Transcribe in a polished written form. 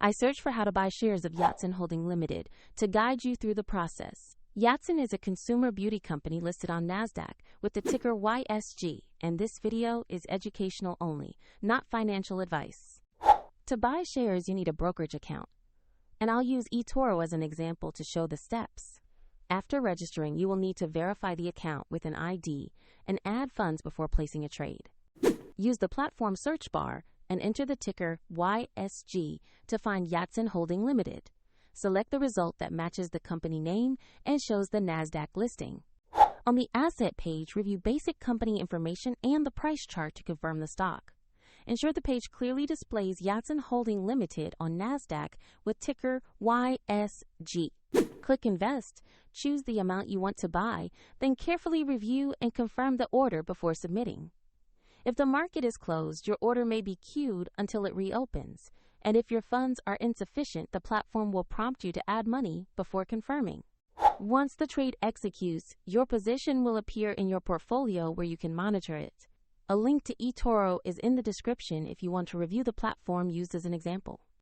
I searched for how to buy shares of Yatsen Holding Ltd. to guide you through the process. Yatsen is a consumer beauty company listed on NASDAQ with the ticker YSG, and this video is educational only, not financial advice. To buy shares, you need a brokerage account, and I'll use eToro as an example to show the steps. After registering, you will need to verify the account with an ID and add funds before placing a trade. Use the platform search bar and enter the ticker YSG to find Yatsen Holding Ltd. Select the result that matches the company name and shows the NASDAQ listing. On the asset page, review basic company information and the price chart to confirm the stock. Ensure the page clearly displays Yatsen Holding Ltd. on NASDAQ with ticker YSG. Click Invest, choose the amount you want to buy, then carefully review and confirm the order before submitting. If the market is closed, your order may be queued until it reopens, and if your funds are insufficient, the platform will prompt you to add money before confirming. Once the trade executes, your position will appear in your portfolio where you can monitor it. A link to eToro is in the description if you want to review the platform used as an example.